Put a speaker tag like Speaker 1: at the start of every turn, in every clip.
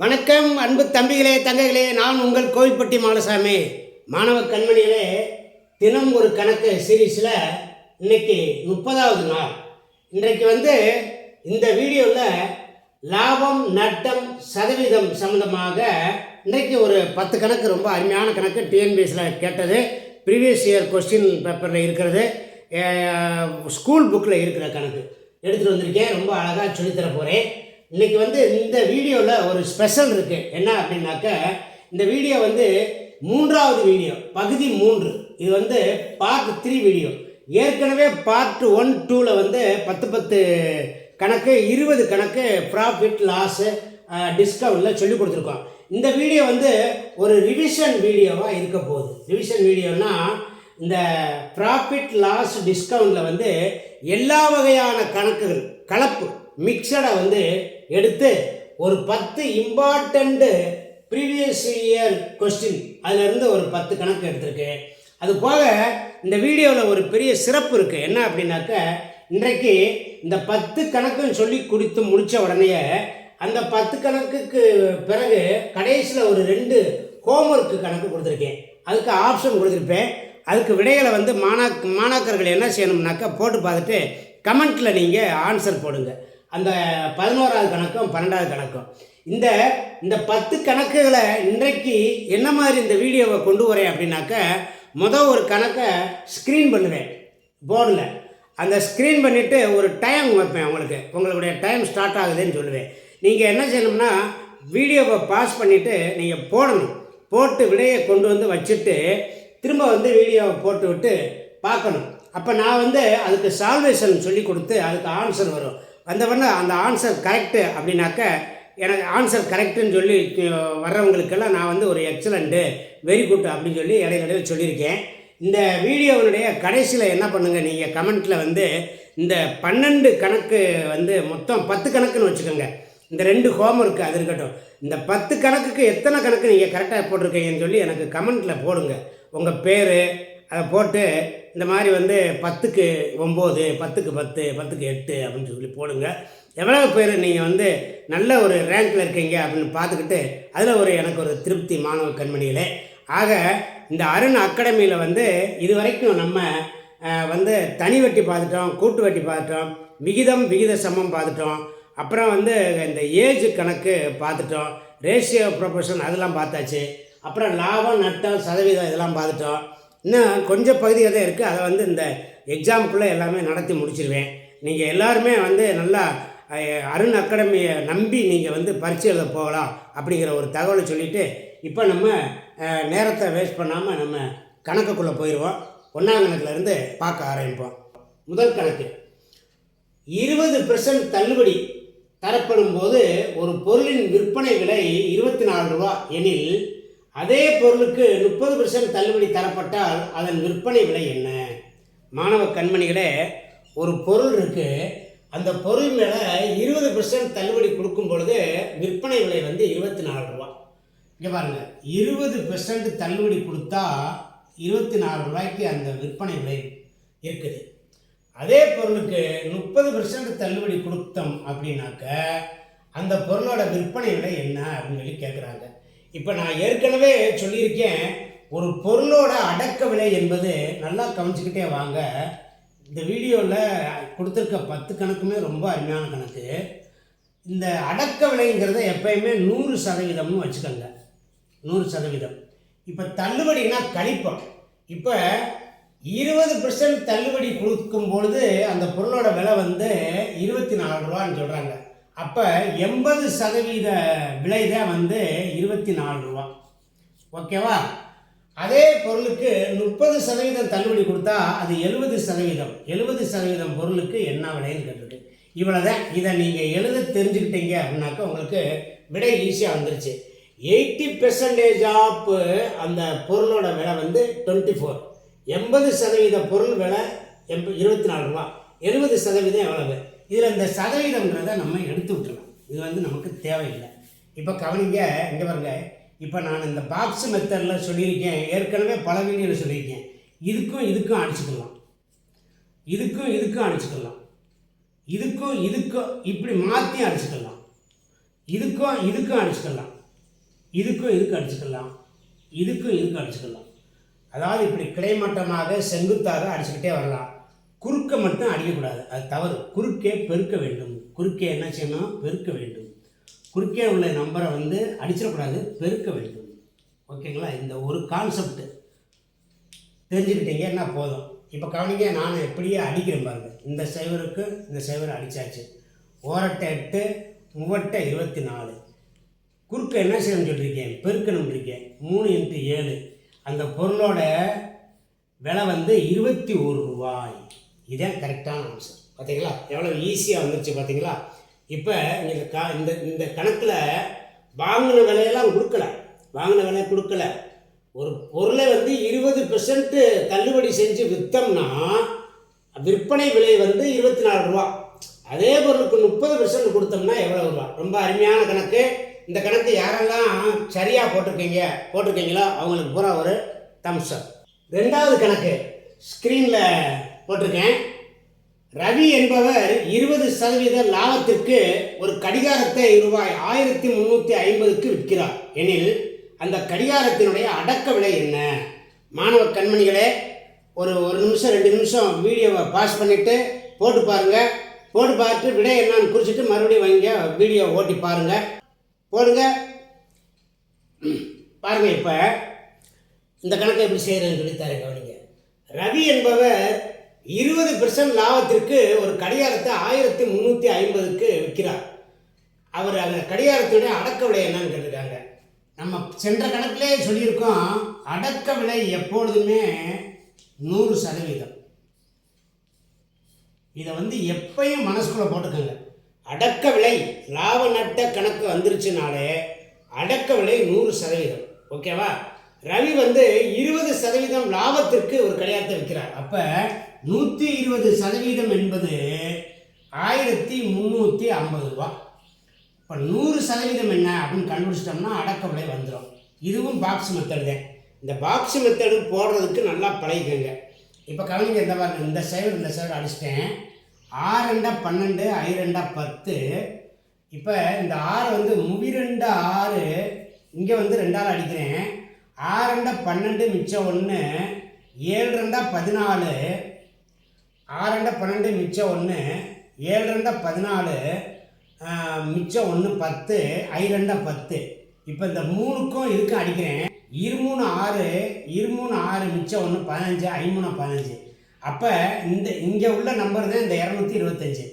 Speaker 1: வணக்கம் அன்பு தம்பிகளே தங்கைகளே, நான் உங்கள் கோவில்பட்டி மாலசாமி. மாணவ கண்மணிகளே, தினம் ஒரு கணக்கு சீரீஸில் இன்னைக்கு 30வது நாள். இன்றைக்கு இந்த வீடியோவில் லாபம் நட்டம் சதவீதம் சம்மந்தமாக இன்றைக்கு ஒரு 10 கணக்கு, ரொம்ப அருமையான கணக்கு. டிஎன்பிஎஸ்சியில் கேட்டது, ப்ரீவியஸ் இயர் கொஸ்டின் பேப்பரில் இருக்கிறது, ஸ்கூல் புக்கில் இருக்கிற கணக்கு எடுத்துகிட்டு வந்திருக்கேன். ரொம்ப அழகாக சொல்லித்தர போகிறேன். இன்றைக்கி இந்த வீடியோவில் ஒரு ஸ்பெஷல் இருக்குது. என்ன அப்படின்னாக்க, இந்த வீடியோ 3வது வீடியோ, பகுதி 3. இது பார்ட் 3 வீடியோ. ஏற்கனவே பார்ட் 1, 2ல் 10 கணக்கு, 20 கணக்கு ப்ராஃபிட் லாஸு டிஸ்கவுண்டில் சொல்லி கொடுத்துருக்கோம். இந்த வீடியோ ஒரு ரிவிஷன் வீடியோவாக இருக்க போகுது. ரிவிஷன் வீடியோனால், இந்த ப்ராஃபிட் லாஸ் டிஸ்கவுண்டில் எல்லா வகையான கணக்குகள் கலப்பு மிக்சடை எடுத்து ஒரு 10 இம்பார்ட்டண்ட்டு ப்ரீவியஸ் இயர் கொஸ்டின் அதிலிருந்து ஒரு 10 கணக்கு எடுத்திருக்கு. அது போக இந்த வீடியோவில் ஒரு பெரிய சிறப்பு இருக்குது. என்ன அப்படின்னாக்க, இன்றைக்கு இந்த 10 கணக்குன்னு சொல்லி கொடுத்து முடித்த உடனே அந்த 10 கணக்குக்கு பிறகு கடைசியில் ஒரு 2 ஹோம்ஒர்க்கு கணக்கு கொடுத்துருக்கேன். அதுக்கு ஆப்ஷன் கொடுத்துருப்பேன். அதுக்கு விடைகளை மாணாக்கர்கள் என்ன செய்யணும்னாக்கா, போட்டு பார்த்துட்டு கமெண்ட்டில் நீங்கள் ஆன்சர் போடுங்க. அந்த 11வது கணக்கும் 12வது கணக்கும் இந்த 10 கணக்குகளை இன்றைக்கு என்ன மாதிரி இந்த வீடியோவை கொண்டு வரேன் அப்படின்னாக்க, ஒரு கணக்கை ஸ்க்ரீன் பண்ணுவேன் போர்டில். அந்த ஸ்க்ரீன் பண்ணிவிட்டு ஒரு டைம் வைப்பேன். உங்களுடைய டைம் ஸ்டார்ட் ஆகுதுன்னு சொல்லுவேன். நீங்கள் என்ன செய்யணும்னா, வீடியோவை பாஸ் பண்ணிவிட்டு நீங்கள் போட்டு விடையை கொண்டு வச்சுட்டு திரும்ப வீடியோவை போட்டு விட்டு பார்க்கணும். அப்போ நான் அதுக்கு சால்வேஷன் சொல்லி கொடுத்து அதுக்கு ஆன்சர் வரும். அந்த ஆன்சர் கரெக்டு அப்படின்னாக்க, எனக்கு ஆன்சர் கரெக்டுன்னு சொல்லி வர்றவங்களுக்கெல்லாம் நான் ஒரு எக்ஸலண்ட்டு, வெரி குட் அப்படின்னு சொல்லி இடையில சொல்லியிருக்கேன். இந்த வீடியோவினுடைய கடைசியில் என்ன பண்ணுங்கள், நீங்கள் கமெண்ட்டில் இந்த 12 கணக்கு மொத்தம் 10 கணக்குன்னு வச்சுக்கோங்க. இந்த 2 ஹோம்ஒர்க்கு அது இருக்கட்டும். இந்த 10 கணக்குக்கு எத்தனை கணக்கு நீங்கள் கரெக்டாக போட்டிருக்கீங்கன்னு சொல்லி எனக்கு கமெண்ட்டில் போடுங்க. உங்கள் பேர் அதை போட்டு இந்த மாதிரி 10க்கு 9, 10க்கு 10, 10க்கு 8 அப்படின்னு சொல்லி போடுங்க. எவ்வளோ பேர் நீங்கள் நல்ல ஒரு ரேங்கில் இருக்கீங்க அப்படின்னு பார்த்துக்கிட்டு அதில் எனக்கு ஒரு திருப்தி மாணவ கண்மணிகளே. ஆக இந்த அருண் அகாடமியில் இது வரைக்கும் நம்ம தனி வட்டி பார்த்துட்டோம், கூட்டு வட்டி பார்த்துட்டோம், விகித சமம் பார்த்துட்டோம், அப்புறம் இந்த ஏஜ் கணக்கு பார்த்துட்டோம், ரேஷியோ ப்ரொபோர்ஷன் அதெல்லாம் பார்த்தாச்சு, அப்புறம் லாபம் நட்டம் சதவீதம் இதெல்லாம் பார்த்துட்டோம். இன்னும் கொஞ்சம் பகுதியாக தான் இருக்குது. அதை இந்த எக்ஸாமுக்குள்ளே எல்லாமே நடத்தி முடிச்சிருவேன். நீங்கள் எல்லாருமே நல்லா அருண் அகாடமியை நம்பி நீங்கள் பரீட்சை எழுத போகலாம் அப்படிங்கிற ஒரு தகவலை சொல்லிவிட்டு, இப்போ நம்ம நேரத்தை வேஸ்ட் பண்ணாமல் நம்ம கணக்குக்குள்ளே போயிடுவோம். 1ஆம் கணக்கிலேருந்து பார்க்க ஆரம்பிப்போம். முதல் கணக்கு, 20% தள்ளுபடி தரப்படும் போது ஒரு பொருளின் விற்பனை விலை 24 ரூபா எனில், அதே பொருளுக்கு 30% தள்ளுபடி தரப்பட்டால் அதன் விற்பனை விலை என்ன? மாணவ கண்மணிகளே, ஒரு பொருள் இருக்குது, அந்த பொருள் மேலே 20% தள்ளுபடி கொடுக்கும் பொழுது விற்பனை விலை 24 ரூபா. இங்கே பாருங்கள், 20% தள்ளுபடி கொடுத்தா 24 ரூபாய்க்கு அந்த விற்பனை விலை இருக்குது. அதே பொருளுக்கு 30% தள்ளுபடி கொடுத்தோம் அப்படின்னாக்க அந்த பொருளோட விற்பனை விலை என்ன அப்படின்னு சொல்லி கேட்குறாங்க. இப்போ நான் ஏற்கனவே சொல்லியிருக்கேன், ஒரு பொருளோட அடக்க விலை என்பது, நல்லா கவனிச்சுக்கிட்டே வாங்க. இந்த வீடியோவில் கொடுத்துருக்க 10 கணக்குமே ரொம்ப அருமையான கணக்கு. இந்த அடக்க விலைங்கிறத எப்பயுமே 100%ன்னு வச்சுக்கோங்க. 100%. இப்போ தள்ளுபடினா கழிப்போம். இப்போ 20% தள்ளுபடி கொடுக்கும் பொழுது அந்த பொருளோட விலை 24 ரூபான்னு சொல்கிறாங்க. அப்போ 80% விலை தான் 24 ரூபா. ஓகேவா? அதே பொருளுக்கு 30% தள்ளுபடி கொடுத்தா அது 70% பொருளுக்கு என்ன விலைன்னு கேட்டிருக்கு. இவ்வளோதான். இதை நீங்கள் எழுத தெரிஞ்சுக்கிட்டீங்க அப்படின்னாக்கா உங்களுக்கு விடை ஈஸியாக வந்துருச்சு. 80% ஆஃப் அந்த பொருளோட விலை 24. 80% பொருள் விலை 24 ரூபா. 70% எவ்வளவு? இதில் இந்த சதவீதம்ன்றதை நம்ம எடுத்து விட்டுருலாம். இது நமக்கு தேவையில்லை. இப்போ கவனிங்க, இங்கே பாருங்க. இப்போ நான் இந்த பாக்ஸ் மெத்தடில் சொல்லியிருக்கேன், ஏற்கனவே பல வீடியோவில் சொல்லியிருக்கேன். இதுக்கும் அடிச்சுக்கலாம், இதுக்கும் அடிச்சுக்கலாம், இதுக்கும் இப்படி மாற்றி அடிச்சுக்கலாம். இதுக்கும் அடிச்சுக்கலாம், இதுக்கும் அடிச்சுக்கலாம், இதுக்கும் அடிச்சுக்கலாம். அதாவது இப்படி கிடைமட்டமாக செங்குத்தாக அடிச்சுக்கிட்டே வரலாம். குறுக்க மட்டும் அடிக்கக்கூடாது, அது தவறு. குறுக்கே பெருக்க வேண்டும். குறுக்கே என்ன செய்யணும்? பெருக்க வேண்டும். குறுக்கே உள்ள நம்பரை வந்து அடிச்சிடக்கூடாது, பெருக்க வேண்டும். ஓகேங்களா? இந்த ஒரு கான்செப்ட் தெரிஞ்சுக்கிட்டீங்கன்னா போதும். இப்போ கவனிங்க, நான் எப்படியே அடிக்கிறேன் பாருங்க. இந்த சைவருக்கு இந்த சைவர் அடித்தாச்சு. ஓரட்டை 8, முவட்டை 24. குறுக்க என்ன செய்யணும்னு சொல்லியிருக்கேன்? பெருக்கணும் இருக்கேன். 3 × 7. அந்த பொருளோட விலை வந்து 21 ரூபாய். இதுதான் கரெக்டான ஆன்சர். பார்த்தீங்களா எவ்வளோ ஈஸியாக வந்துருச்சு? பார்த்தீங்களா? இப்போ இந்த கணக்கில் வாங்கின விலையெல்லாம் கொடுக்கல. ஒரு பொருளை வந்து 20% தள்ளுபடி செஞ்சு விற்றோம்னா விற்பனை விலை வந்து 24 ரூபா. அதே பொருளுக்கு 30% கொடுத்தோம்னா எவ்வளோ ரூபா? ரொம்ப அருமையான கணக்கு. இந்த கணக்கு யாரெல்லாம் சரியாக போட்டிருக்கீங்களோ அவங்களுக்கு பூரா ஒரு தம்ஸ் அப். 2வது கணக்கு ஸ்க்ரீனில் போட்டிருக்கேன். ரவி என்பவர் 20% லாபத்திற்கு ஒரு கடிகாரத்தை ரூபாய் 1350க்கு விற்கிறார் எனில் அந்த கடிகாரத்தினுடைய அடக்க விலை என்ன? மாணவ கண்மணிகளே, ஒரு நிமிஷம் 2 நிமிஷம் வீடியோவை பாஸ் பண்ணிவிட்டு போட்டு பார்த்துட்டு விடை என்னன்னு குறிச்சிட்டு மறுபடியும் வைங்க, வீடியோ ஓட்டி போடுங்க. இப்போ இந்த கணக்கை எப்படி செய்கிறேன்னு சொல்லித்தரேன் கவனிங்க. ரவி என்பவர் 20% லாபத்திற்கு ஒரு கடிகாரத்தை 1350க்கு விற்கிறார். அவர் அந்த கடிகாரத்துடைய அடக்க விலை என்னன்னு கேட்டிருக்காங்க. நம்ம சென்ற கணக்கிலே சொல்லியிருக்கோம், அடக்க விலை எப்பொழுதுமே 100%. இதை வந்து எப்பயும் மனசுக்குள்ளே போட்டுக்கோங்க. அடக்க விலை லாப நட்ட கணக்கு வந்துருச்சுனாலே அடக்க விலை 100%. ஓகேவா? ரவி வந்து 20% லாபத்திற்கு ஒரு கடிகாரத்தை விற்கிறார். அப்போ 120% என்பது 1350 ரூபா. இப்போ 100% என்ன அப்படின்னு கண்டுபிடிச்சிட்டோம்னா அடக்க விலை வந்துடும். இதுவும் பாக்ஸ் மெத்தடு தான். இந்த பாக்ஸ் மெத்தடு போடுறதுக்கு நல்லா பழகிக்கோங்க. இப்போ கவனிங்க, இந்த சைடு அடிச்சிட்டேன். 6 × 12, I 2 10. இப்போ இந்த 6 வந்து முவி 2 6, இங்கே வந்து 2ஆல் அடிக்கிறேன். 6 × 12 மிச்சம் 1, 7 × 14, 6 × 12 மிச்சம் 1, 7 × 14 மிச்சம் 1 10, I 2 10. இப்போ இந்த 3க்கும் இதுக்கும் அடிக்கிறேன். 2 3 6, 6 மிச்சம் 1 15, I 3 15. அப்போ இங்கே உள்ள நம்பர் தான் இந்த 225.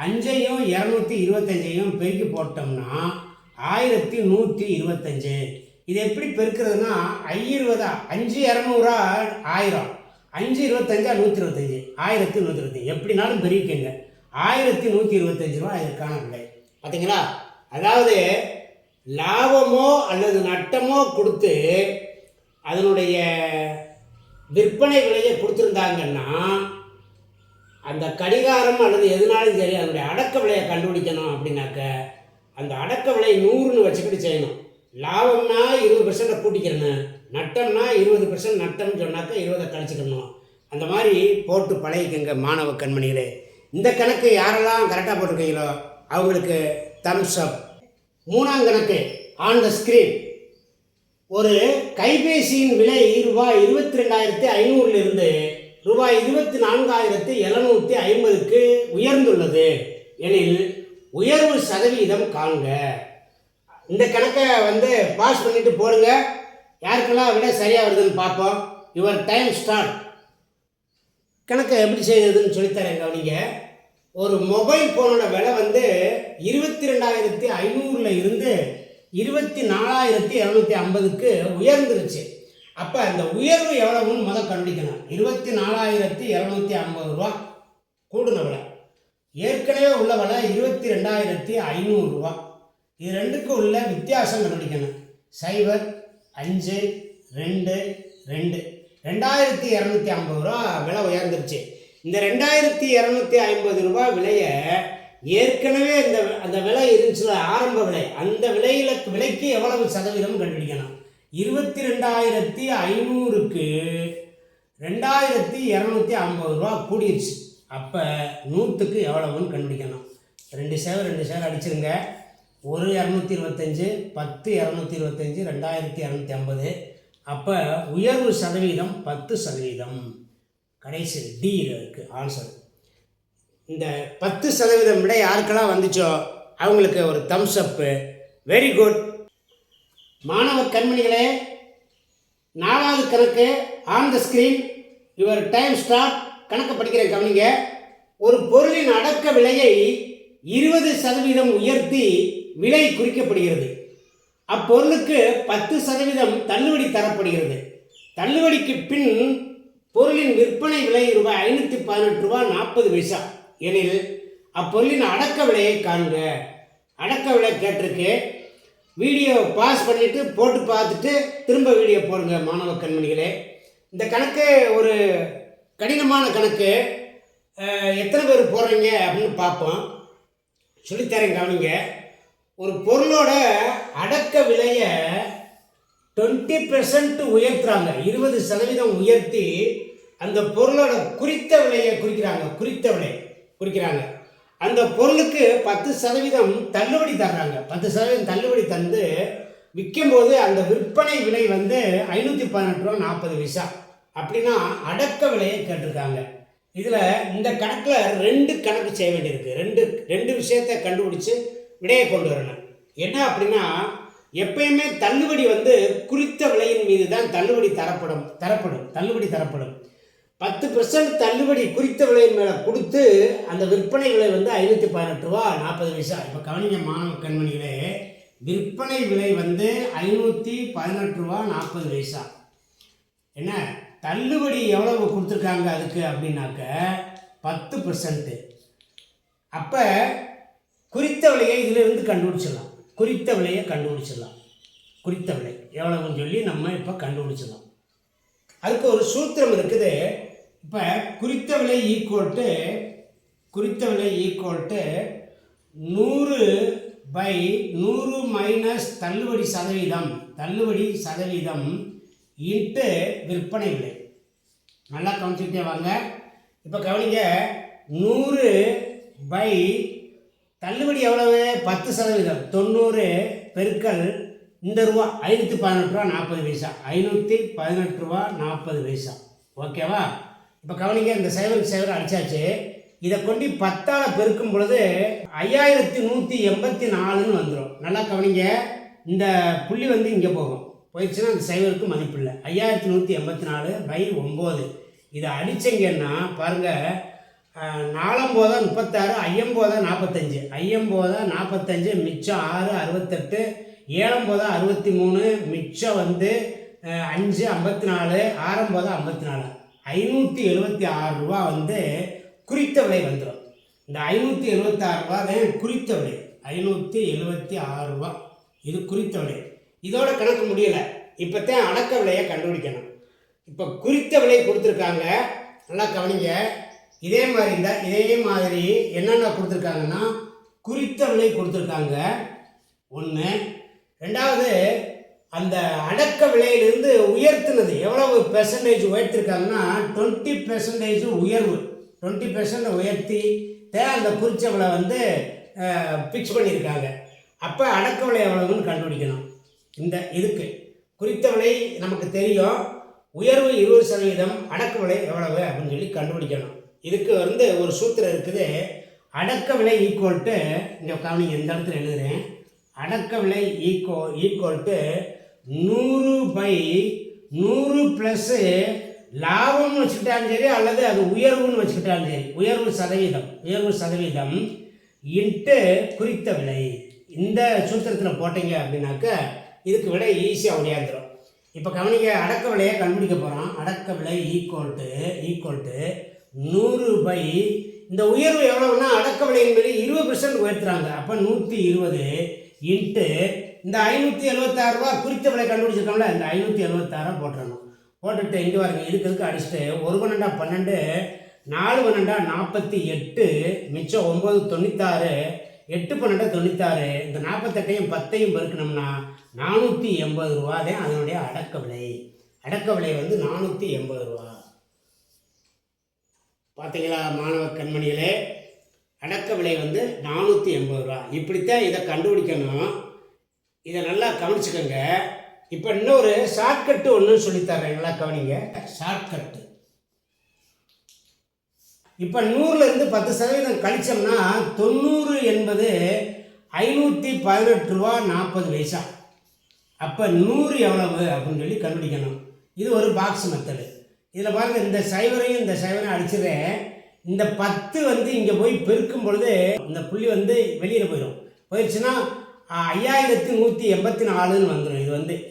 Speaker 1: 5ஐயும் 225ஐயும் பெருக்கி போட்டோம்னா 1125. இது எப்படி பெருக்கிறதுனா 5 200 1000, 5 25 125, 1125. எப்படினாலும் பெருக்கிங்க. 1125 ரூபா இதற்கான விலை. பார்த்தீங்களா? அதாவது லாபமோ அல்லது நட்டமோ கொடுத்து அதனுடைய விற்பனை விலையை கொடுத்துருந்தாங்கன்னா அந்த கடிகாரம் அல்லது எதுனாலும் சரி அதனுடைய அடக்க விலையை கண்டுபிடிக்கணும். அப்படின்னாக்க அந்த அடக்க விலை 100ன்னு வச்சுக்கிட்டு செய்யணும். லாபம்னா 20% கூட்டிக்கிறணும், நட்டம்னா 20% நட்டம்னு சொன்னாக்க 20 கழிச்சுக்கணும். அந்த மாதிரி போட்டு பழகிக்கங்க மாணவ கண்மணிகளே. இந்த கணக்கு யாரெல்லாம் கரெக்டாக போட்டிருக்கீங்களோ அவங்களுக்கு தம்ஸ் அப். 3ஆம் கணக்கு ஆன் த ஸ்க்ரீன். ஒரு கைபேசியின் விலை ரூபாய் 22,500 ரூபாய் 24,750க்கு உயர்ந்துள்ளது எனில் உயர்வு சதவீதம் காண்க. இந்த கணக்கை வந்து பாஸ் பண்ணிட்டு போடுங்க. யாருக்கெல்லாம் விட சரியாக வருதுன்னு பார்ப்போம். Your time start. கணக்கை எப்படி செய்கிறதுன்னு சொல்லித்தரேன் கவனிங்க. ஒரு மொபைல் ஃபோனோட விலை வந்து 22,500 இருந்து 24,750க்கு உயர்ந்துருச்சு. அப்போ அந்த உயர்வு எவ்வளவுன்னு முதல் கண்டுபிடிக்கணும். 24,750 ரூபா கூடுன விலை. ஏற்கனவே உள்ள விலை 22,500 ரூபா. இது ரெண்டுக்கும் உள்ள வித்தியாசம் கண்டுபிடிக்கணும். 0 5 2 2 2250 ரூபா விலை உயர்ந்துருச்சு. இந்த 2250 ரூபா விலையை ஏற்கனவே அந்த விலை இருந்துச்சுல, ஆரம்ப விலை, அந்த விலைக்கு எவ்வளவு சதவீதம் கண்டுபிடிக்கணும். 22,500க்கு 2,250 ரூபா கூடிருச்சு. அப்போ 100க்கு எவ்வளவுன்னு கண்டுபிடிக்கணும். 2 சேவை அடிச்சிருங்க. ஒரு 225, 10 225, 2250. அப்போ உயர்வு சதவீதம் 10%. கடைசி டி இருக்குது ஆன்சர். இந்த 10% விட யாருக்கெல்லாம் வந்துச்சோ அவங்களுக்கு ஒரு தம்ஸ் அப்பு. Very good. மாணவ கண்மணிகளே, 4வது கணக்கு on the screen. Your time start. கணக்கு படிக்கிறேன், கவனிங்க. ஒரு பொருளின் அடக்க விலையை 20% உயர்த்தி விலை குறிக்கப்படுகிறது. அப்பொருளுக்கு 10% தள்ளுபடி தரப்படுகிறது. தள்ளுபடிக்கு பின் பொருளின் விற்பனை விலை ரூபாய் 518.40 எனில் அப்பொருளின் அடக்க விலையை காண்க. அடக்க விலை கேட்டிருக்கு. வீடியோ பாஸ் பண்ணிவிட்டு போட்டு பார்த்துட்டு திரும்ப வீடியோ போடுங்க மாணவ கண்மணிகளே. இந்த கணக்கு ஒரு கடினமான கணக்கு. எத்தனை பேர் போடுறீங்க அப்படின்னு பார்ப்போம். சொல்லித்தரேன், கவனிங்க. ஒரு பொருளோட அடக்க விலையை 20% உயர்த்துறாங்க. 20% உயர்த்தி அந்த பொருளோட குறித்த விலையை குறிக்கிறாங்க. அந்த பொருளுக்கு 10% தள்ளுபடி தர்றாங்க. 10% தள்ளுபடி தந்து விற்கும்போது அந்த விற்பனை விலை வந்து 518.40. அப்படின்னா அடக்க விலையை கேட்டிருக்காங்க. இதில் இந்த கணக்கில் 2 கணக்கு செய்ய வேண்டியிருக்கு. ரெண்டு விஷயத்தை கண்டுபிடிச்சி விடையை கொண்டு வரணும். என்ன அப்படின்னா, எப்பயுமே தள்ளுபடி வந்து குறித்த விலையின் மீது தான் தள்ளுபடி தரப்படும். 10% தள்ளுபடி குறித்த விலையின் மேலே கொடுத்து அந்த விற்பனை விலை வந்து 518.40. இப்போ கவனிங்க மாணவ கண்மணிகளே, விற்பனை விலை வந்து 518.40. என்ன தள்ளுபடி எவ்வளவு கொடுத்துருக்காங்க அதுக்கு அப்படின்னாக்க 10%. அப்போ குறித்த விலையை இதிலிருந்து கண்டுபிடிச்சிடலாம். குறித்த விலை எவ்வளவுன்னு சொல்லி நம்ம இப்போ கண்டுபிடிச்சிடலாம். அதுக்கு ஒரு சூத்திரம் இருக்குது. இப்போ குறித்த விலை ஈக்குவல்ட்டு 100/100 மைனஸ் தள்ளுபடி சதவீதம் இன்ட்டு விற்பனை விலை. நல்லா கவனிச்சுக்கிட்டே வாங்க. இப்போ கவனிங்க, 100 பை தள்ளுபடி எவ்வளவு? 10%. 90 பெருக்கல் இந்த ரூபா 518.40. 518.40. ஓகேவா? இப்போ கவனிங்க, இந்த 0 அடித்தாச்சு. இதை கொண்டு 10ஆல் பெருக்கும் பொழுது 5184 வந்துடும். நல்லா கவனிங்க, இந்த புள்ளி வந்து இங்கே போயிடுச்சுன்னா அந்த 0க்கு மதிப்பு இல்லை. 5184/9. இதை அடித்தீங்கன்னா பாருங்கள், 4 36, 5 45, 45 மிச்சம் 6 68, 7 63, மிச்சம் வந்து 5 54, 6 54. 576 ரூபா வந்து குறித்த விலை வந்துடும். இந்த 576 ரூபா தான் குறித்த விலை. 576 ரூபா இது குறித்த விலை. இதோட கணக்கு முடியலை. இப்போ தான் அடக்க விலையை கண்டுபிடிக்கணும். இப்போ குறித்த விலை கொடுத்துருக்காங்க. நல்லா கவனிங்க. இதே மாதிரி என்னென்ன கொடுத்துருக்காங்கன்னா, குறித்த விலை கொடுத்துருக்காங்க 1. 2வது, அந்த அடக்க விலையிலிருந்து உயர்த்தினது எவ்வளவு பெர்சன்டேஜ் உயர்த்திருக்காங்கன்னா 20% உயர்வு. 20% உயர்த்தி அந்த குறித்த விலை வந்து ஃபிக்ஸ் பண்ணியிருக்காங்க. அப்போ அடக்க விலை எவ்வளவுன்னு கண்டுபிடிக்கணும். இதுக்கு குறித்த விலை நமக்கு தெரியும். உயர்வு 20%, அடக்க விலை எவ்வளவு அப்படின்னு சொல்லி கண்டுபிடிக்கணும். இதுக்கு வந்து ஒரு சூத்திரம் இருக்குது. அடக்க விலை ஈக்குவல்ட்டு, இங்கே கவனிங்க, இந்த இடத்துல எழுதுகிறேன். அடக்க விலை ஈக்குவல்ட்டு 100/100 ப்ளஸ்ஸு லாபம்னு வச்சுக்கிட்டாலும் சரி, அல்லது அது உயர்வுன்னு வச்சுக்கிட்டாலும் சரி, உயர்வு சதவீதம் இன்ட்டு குறித்த விலை. இந்த சூத்திரத்தில் போட்டீங்க அப்படின்னாக்க இதுக்கு விட ஈஸியாக ஒடியாந்துடும். இப்போ கவனிங்க, அடக்க விலையை கண்டுபிடிக்க போகிறோம். அடக்க விலை ஈக்குவல்ட்டு 100 இந்த உயர்வு எவ்வளவுன்னா, அடக்க விலையின் மேலே 20% உயர்த்துறாங்க. அப்போ 120 இன்ட்டு இந்த 576 ரூபா குறித்த விலை கண்டுபிடிச்சிருக்கோம்ல, இந்த 576 போட்டுறணும். போட்டுட்டு இங்கே பாருங்க, இதுக்கு அடிச்சுட்டு 1 12 12, 4 12 48, மிச்சம் 9 96, 8 12 96. இந்த 48ஐயும் 10ஐயும் பெருக்கணும்னா 480 ரூபா தான் அதனுடைய அடக்க விலை. அடக்க விலை வந்து 480 ரூபா. பார்த்தீங்களா மாணவ கண்மணிகளே? அடக்க விலை வந்து 480 ரூபா. இப்படித்தான் இதை கண்டுபிடிக்கணும். இதை நல்லா கவனிச்சுக்கோங்க. இப்போ இன்னொரு ஷார்ட்கட்டு ஒன்று சொல்லித்தரேன், நல்லா கவனிங்க. ஷார்ட்கட்டு இப்போ 100லேருந்து 10% கழிச்சோம்னா 90 என்பது 518 ரூபா 40 பைசா. அப்போ 100 எவ்வளவு அப்படின்னு சொல்லி கண்டுபிடிக்கணும். இது ஒரு பாக்ஸ் மெத்தடு. இதில் பாருங்கள், இந்த சைவரையும் இந்த சைவரையும் அடிச்சிடுறேன். இந்த 10 வந்து இங்கே போய் பெருக்கும் பொழுது இந்த புள்ளி வந்து வெளியில் போயிடுச்சுன்னா 5184ன்னு வந்துடும்.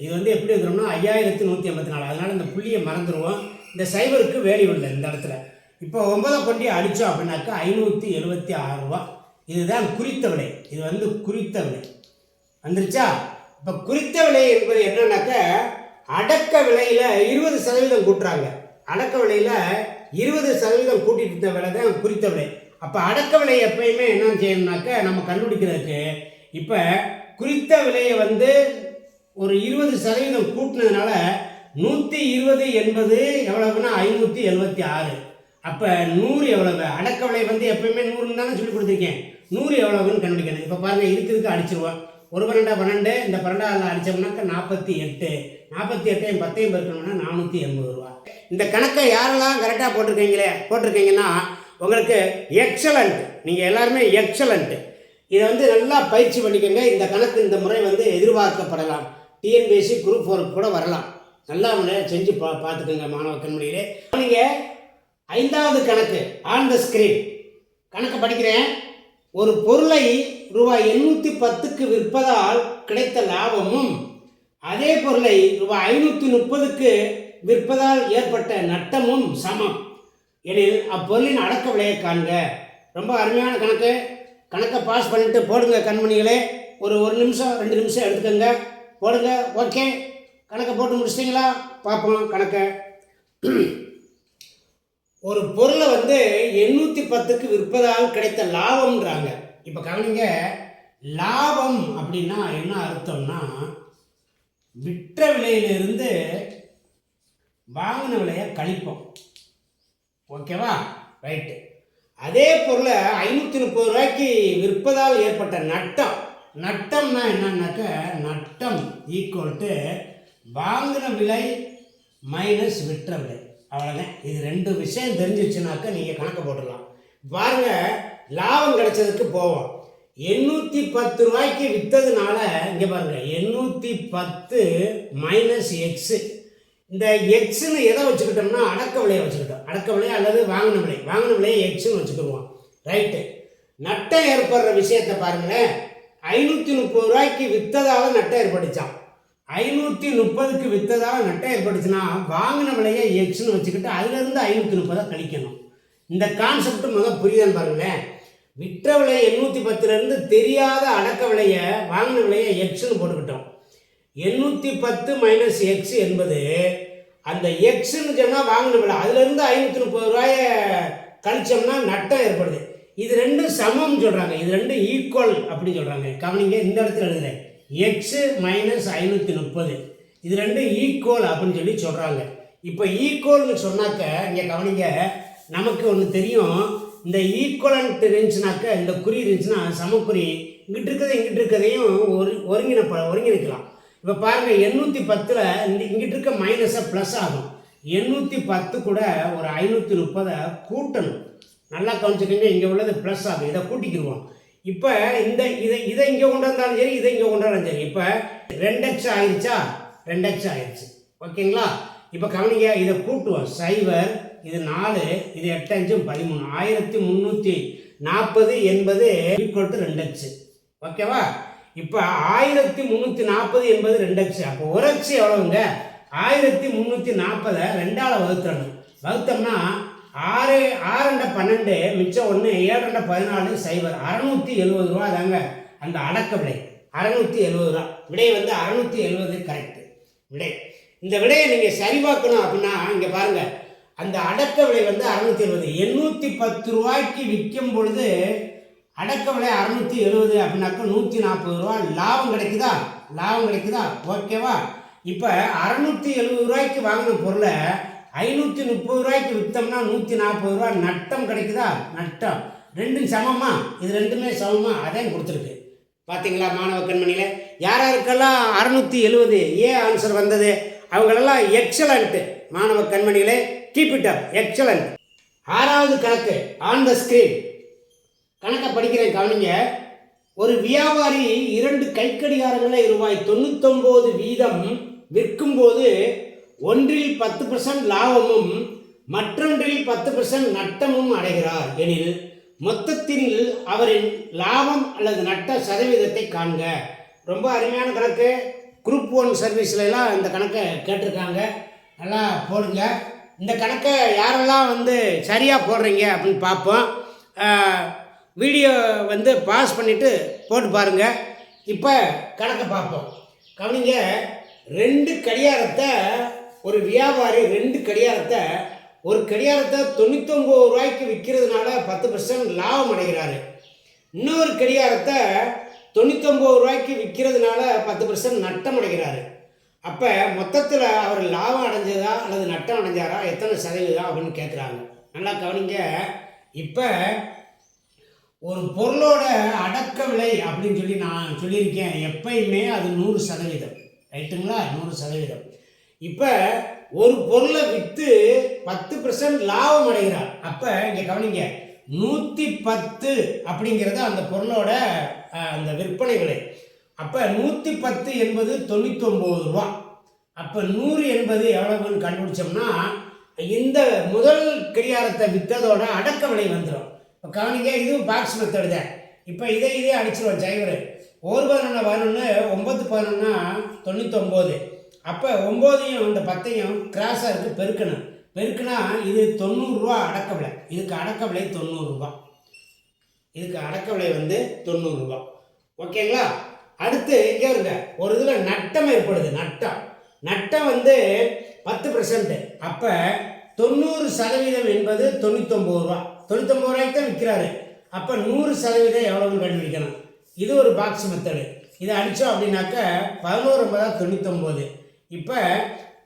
Speaker 1: இது வந்து எப்படி வந்துடும்னா 5184. அதனால் இந்த புள்ளியை மறந்துடுவோம். இந்த சைவருக்கு வேல்யூ இல்லை இந்த இடத்துல. இப்போ 9 கொண்டு அடித்தோம் அப்படின்னாக்கா 576 ரூபா. இதுதான் குறித்த விலை. இது வந்து குறித்த விலை வந்துருச்சா? இப்போ குறித்த விலை என்பது என்னன்னாக்க அடக்க விலையில் 20% கூட்டுறாங்க. அடக்க விலையில் 20% கூட்டிட்டு இருந்த விலை தான் குறித்த விலை. அப்போ அடக்க விலை எப்பயுமே என்ன செய்யணும்னாக்க நம்ம கண்டுபிடிக்கிறதுக்கு இப்போ குறித்த விலையை வந்து ஒரு 20% கூட்டினதுனால 120 என்பது எவ்வளவுன்னா 576. அப்போ 100 எவ்வளவு? அடக்க விலை வந்து எப்பயுமே 100 தானே சொல்லி கொடுத்துருக்கேன். 100 எவ்வளவுன்னு கண்டுபிடிக்கணும். இப்போ பாருங்கள், இதுக்கு அடிச்சிருவோம். 1 12 இந்த 12 அடித்தோம்னாக்கா 48. 48 10 பெருக்கணும்னா 480 ரூபா. இந்த கணக்கை யாரெல்லாம் கரெக்டாக போட்டிருக்கீங்கன்னா உங்களுக்கு எக்ஸலண்ட். நீங்கள் எல்லாருமே எக்ஸலண்ட். இதை வந்து நல்லா பயிற்சி பண்ணிக்கோங்க. இந்த கணக்கு இந்த முறை வந்து எதிர்பார்க்கப்படலாம். டிஎன்பிஎஸ்சி குரூப் 4 கூட வரலாம். நல்லா முறையாக செஞ்சு பார்த்துக்கோங்க மாணவ கண்மணிகளே. நீங்கள் 5வது கணக்கு ஆன் த ஸ்கிரீன் கணக்கு படிக்கிறேன். ஒரு பொருளை ரூபாய் 810க்கு விற்பதால் கிடைத்த லாபமும் அதே பொருளை ரூபாய் 530க்கு விற்பதால் ஏற்பட்ட நட்டமும் சமம் எனில் அப்பொருளின் அடக்க விலையை காண்க. ரொம்ப அருமையான கணக்கு. கணக்கை பாஸ் பண்ணிட்டு போடுங்க கண்மணிகளே. ஒரு 1 நிமிஷம் 2 நிமிஷம் எடுத்துக்கோங்க, போடுங்க. ஓகே, கணக்கை போட்டு முடிச்சிட்டிங்களா? பார்ப்போம் கணக்கை. ஒரு பொருளை வந்து 810க்கு விற்பதால் கிடைத்த லாபம்ன்றாங்க. இப்போ கவனிங்க, லாபம் அப்படின்னா என்ன அர்த்தம்னா விற்ற விலையிலிருந்து வாங்கின விலையை கழிப்போம். ஓகேவா? ரைட்டு. அதே பொருளை 530 ரூபாய்க்கு விற்பதால் ஏற்பட்ட நட்டம்னா என்னன்னாக்க நட்டம் ஈக்குவல் வாங்கின விலை மைனஸ் விற்ற விலை. அவ்வளோதான். இது 2 விஷயம் தெரிஞ்சிச்சுனாக்கா நீங்கள் கணக்கு போட்டுடலாம். பாருங்கள், லாபம் கிடைச்சதுக்கு போவோம். 810 ரூபாய்க்கு விற்றதுனால இங்கே பாருங்கள், 810 மைனஸ் எக்ஸு. இந்த எக்ஸுன்னு எதை வச்சுக்கிட்டோம்னா அடக்க விலையை வச்சுக்கிட்டோம். அடக்க விலை அல்லது வாங்கின விலையை எக்ஸுன்னு வச்சுக்கிடுவோம். ரைட்டு. நட்டம் ஏற்படுற விஷயத்தை பாருங்களேன். 530 ரூபாய்க்கு விற்றதால நட்டம் ஏற்பட்டுச்சான். 530க்கு விற்றதால நட்டம் ஏற்பட்டுச்சுன்னா வாங்கின விலையை எக்ஸ்னு வச்சுக்கிட்டு அதுலேருந்து 530 கழிக்கணும். இந்த கான்செப்ட் முதல் புரியுதான்னு பாருங்களேன். விற்ற விலை 810லேருந்து தெரியாத அடக்க விலையை வாங்கின விலையை எக்ஸ்னு போட்டுக்கிட்டோம். 810 மைனஸ் எக்ஸ் என்பது அந்த எக்ஸ்ன்னு சொன்னால் வாங்கின விலை, அதுலேருந்து 530 ரூபாயை கழிச்சோம்னா நட்டம் ஏற்படுது. இது 2 சமம்னு சொல்கிறாங்க. இது 2 ஈக்குவல் அப்படின்னு சொல்கிறாங்க. கவனிங்க, இந்த இடத்துல எழுதுறேன் எக்ஸு மைனஸ் 530. இது 2 ஈக்குவல் அப்படின்னு சொல்லி சொல்கிறாங்க. இப்போ ஈக்குவல்னு சொன்னாக்க இங்கே கவனிங்க, நமக்கு ஒன்று தெரியும். இந்த ஈக்குவலன்ட் இருந்துச்சுனாக்க, இந்த குறி இருந்துச்சுன்னா சமக்குறி இங்கிட்டு இருக்கிறதையும் ஒருங்கிணைக்கலாம். இப்போ பாருங்கள், 810 இங்கிட்டு இருக்க மைனஸை ப்ளஸ் ஆகும். 810 கூட ஒரு 530 கூட்டணும். நல்லா கவனிச்சுக்கோங்க, இங்கே உள்ளது ப்ளஸ் ஆகும். இதை கூட்டிக்கிடுவோம். இப்போ இதை இங்கே கொண்டு வந்தாலும் சரி, இதை இங்கே கொண்டு வந்தாலும் சரி. இப்போ 2x ஆயிடுச்சா? 2x ஆயிடுச்சு. ஓகேங்களா? இப்போ கவனிங்க, இதை கூட்டுவோம். 0, இது 4, இது 8 5 13. 1340 என்பது ஈக்குவல் டு 2x. ஓகேவா? இப்போ 1340 என்பது 2x. அப்போ 1x எவ்வளவுங்க? 1340 2ஆல் வகுத்துறணும். வகுத்தோம்னா 6 12 மிச்சம் 1 7 14 0. 670 ரூபா தாங்க அந்த அடக்க விலை. 670 ரூபா. விடை வந்து 670 கரெக்டு விடை. இந்த விடையை நீங்கள் சரிபார்க்கணும் அப்படின்னா இங்கே பாருங்கள், அந்த அடக்க விலை வந்து 670. 810 ரூபாய்க்கு விற்கும் பொழுது அடக்க விலை 670 அப்படின்னாக்கா 140 ரூபா லாபம் கிடைக்குதா? ஓகேவா? இப்போ 670 ரூபாய்க்கு வாங்கின பொருளை 530 ரூபாய்க்கு விற்றோம்னா 140 ரூபா நட்டம் கிடைக்குதா? நட்டம். ரெண்டும் சமமா, இது ரெண்டுமே சமமா அதான் கொடுத்துருக்கு. பார்த்தீங்களா மாணவ கண்மணியில் யார் யாருக்கெல்லாம் 670 ஏ ஆன்சர் வந்தது அவங்களெல்லாம் எக்ஸலண்ட்டு மாணவ கண்மணிகளே. Keep it up, excellent. 6வது கணக்கு ஆன் த ஸ்கிரீன். கணக்கை படிக்கிறேன் கவனிங்க. ஒரு வியாபாரி 2 கைக்கடிகாரங்களை ரூபாய் 99 வீதம் விற்கும்போது ஒன்றில் 10% லாபமும் மற்றொன்றில் 10% நட்டமும் அடைகிறார் எனில் மொத்தத்தில் அவரின் லாபம் அல்லது நட்ட சதவீதத்தை காண்க. ரொம்ப அருமையான கணக்கு. குரூப் 1 சர்வீஸ்லாம் இந்த கணக்கை கேட்டிருக்காங்க. நல்லா போடுங்க. இந்த கணக்கை யாரெல்லாம் சரியாக போடுறீங்க அப்படின்னு பார்ப்போம். வீடியோ பாஸ் பண்ணிவிட்டு போட்டு பாருங்கள். இப்போ கணக்கை பார்ப்போம். கவனிங்க. 2 கடிகாரத்தை ஒரு வியாபாரி 2 கடிகாரத்தை ஒரு கடிகாரத்தை 99 ரூபாய்க்கு விற்கிறதுனால 10% லாபம் அடைகிறாரு. இன்னொரு கடிகாரத்தை 99 ரூபாய்க்கு விற்கிறதுனால 10% நட்டம் அடைகிறாரு. அப்போ மொத்தத்தில் அவர் லாபம் அடைஞ்சதா அல்லது நட்டம் அடைஞ்சாரா, எத்தனை சதவீதம் அப்படின்னு கேட்குறாங்க. நல்லா கவனிங்க. இப்போ ஒரு பொருளோட அடக்க விலை அப்படின்னு சொல்லி நான் சொல்லியிருக்கேன். எப்பயுமே அது 100%. ரைட்டுங்களா? 100%. இப்போ ஒரு பொருளை விற்று 10% லாபம் அடைகிறார். அப்போ இங்கே கவனிங்க, 110 அப்படிங்கிறது அந்த பொருளோட அந்த விற்பனை விலை. அப்போ 110 என்பது 99 ரூபா. அப்போ 100 என்பது எவ்வளவுன்னு கண்டுபிடிச்சோம்னா இந்த முதல் கடிகாரத்தை விற்றதோட அடக்க விலை வந்துடும். இப்போ கவனிங்க, இதுவும் பாக்ஸ் மெத்தடு தான். இப்போ இதே அடிச்சிருவோம் சைவரு. 1 11 9 11 99. அப்போ 9ஐயும் இந்த 10ஐயும் கிராஸாக இருக்குது பெருக்கணும். பெருக்குனா இது 90 ரூபா அடக்க விலை. இதுக்கு அடக்க விலை 90 ரூபா. இதுக்கு அடக்க விலை 90 ரூபா. ஓகேங்களா? அடுத்து இங்கே இருங்க, ஒரு இதில் நட்டம் ஏற்படுது. நட்டம் 10%. அப்போ 90% என்பது 99 ரூபா. 99 ரூபாய்க்கு தான் விற்கிறாரு. அப்போ 100% எவ்வளோன்னு கண்டுபிடிக்கணும். இது ஒரு பாக்ஸ் மெத்தடு. இதை அடித்தோம் அப்படின்னாக்க 11 99. இப்போ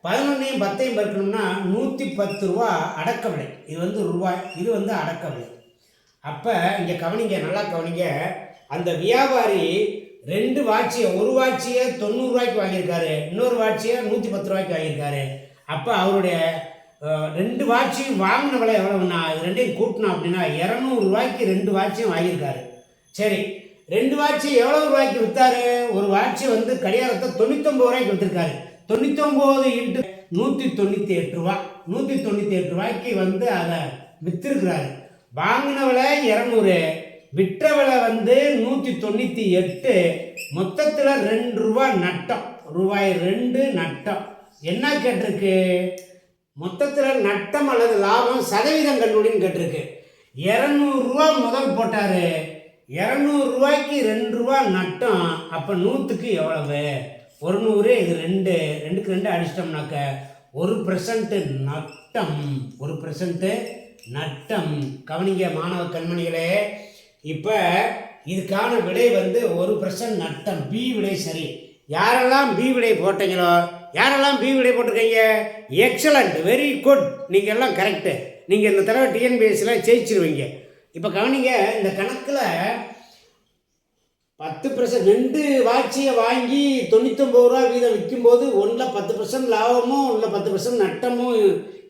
Speaker 1: 11ஐயும் 10ஐயும் பெருக்கணும்னா 110 ரூபா அடக்க விலை. இது ரூபாய், இது அடக்க விலை. அப்போ இங்கே கவனிங்க, நல்லா கவனிங்க. அந்த வியாபாரி 2 வாட்சியை, ஒரு வாட்சியை 90 ரூபாய்க்கு வாங்கியிருக்காரு, இன்னொரு வாட்சியை 110 ரூபாய்க்கு வாங்கியிருக்காரு. அப்போ அவருடைய 2 வாட்சியும் வாங்கின விலை எவ்வளவுன்னா, இது ரெண்டையும் கூட்டணும் அப்படின்னா 200 ரூபாய்க்கு 2 வாட்சியும் வாங்கியிருக்காரு. சரி, 2 வாட்சி எவ்வளவு ரூபாய்க்கு விற்றாரு? ஒரு வாட்சி கடிகாரத்தை 99 ரூபாய்க்கு விற்றுருக்காரு. 99 இன்ட்டு 198 ரூபா. 198 ரூபாய்க்கு அதை விற்றுருக்கிறாரு. வாங்கின விலை 200, விற்ற விலை 198. மொத்தத்தில் 2 ரூபா நட்டம். ரூபாய் 2 நட்டம். என்ன கேட்டிருக்கு? மொத்தத்தில் நட்டம் அல்லது லாபம் சதவீதம் கண்டுபிடின்னு கேட்டிருக்கு. 200 ரூபா முதல் போட்டார். 200 ரூபாய்க்கு 2 ரூபா நட்டம். அப்போ 100க்கு எவ்வளவு? 100. இது 2க்கு 2 அடிச்சிட்டோம்னாக்க 1% நட்டம். 1% நட்டம். கவனிங்க மாணவ கண்மணிகளே. இப்போ இதுக்கான விடை 1% நட்டம். பி விடை சரி. யாரெல்லாம் பி விடை போட்டீங்களோ, யாரெல்லாம் பி விடை போட்டிருக்கீங்க? Excellent, very good. நீங்கள் எல்லாம் கரெக்டு. நீங்கள் இந்த தடவை டிஎன்பிஎஸ்சியில் ஜெயிச்சிருவீங்க. இப்போ கவனிங்க, இந்த கணக்கில் 10% 2 வாட்சியை வாங்கி 99 ரூபா வீதம் விற்கும்போது ஒன்றில் 10% லாபமும் ஒன்றில் 10% நட்டமும்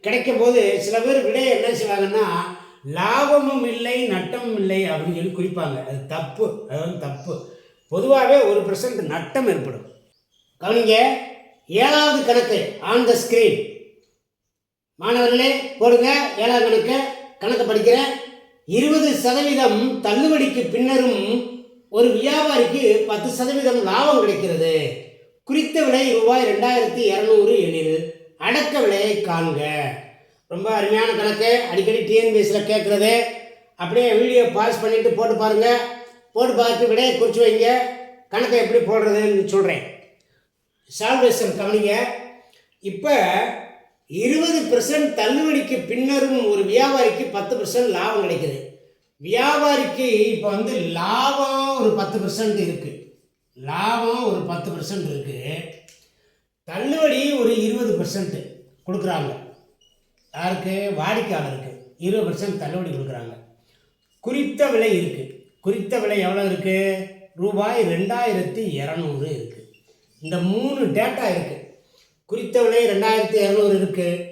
Speaker 1: கிடைக்கும் போது சில பேர் விடையை என்ன செய்வாங்கன்னா லாபமும் இல்லை நட்டமும் இல்லை அப்படின்னு சொல்லி குறிப்பாங்க. அது தப்பு. அது தப்பு. பொதுவாகவே 1% நட்டம் ஏற்படும். கவனிங்க, 7வது கணக்கு ஆன் த ஸ்கிரீன். மாணவர்களே போடுங்க. 7வது கணக்கு படிக்கிறேன். 20% தள்ளுபடிக்கு பின்னரும் ஒரு வியாபாரிக்கு 10% லாபம் கிடைக்கிறது. குறித்த விலை ரூபாய் 2200 எனில் அடக்க விலையை காண்க. ரொம்ப அருமையான கணக்கு. அடிக்கடி டிஎன்பிஎஸ்சியில் கேட்குறது. அப்படியே வீடியோ பாஸ் பண்ணிவிட்டு போட்டு பாருங்கள். போட்டு பார்த்து விடையை குறித்து வைங்க. கணக்கை எப்படி போடுறதுன்னு சொல்கிறேன். சால்வேஷன் கவனிங்க. இப்போ 20% தள்ளுபடிக்கு பின்னரும் ஒரு வியாபாரிக்கு 10% லாபம் கிடைக்குது. வியாபாரிக்கு இப்போ லாபம் ஒரு 10% இருக்குது. லாபம் ஒரு 10% இருக்குது. தள்ளுபடி ஒரு 20% கொடுக்குறாங்க. யாருக்கு? வாடிக்கையாளருக்கு 20% தள்ளுபடி கொடுக்குறாங்க. குறித்த விலை இருக்குது. குறித்த விலை எவ்வளோ இருக்குது? ரூபாய் 2200 இருக்குது. இந்த 3 டேட்டா இருக்குது. குறித்த விலை 2200 இருக்குது.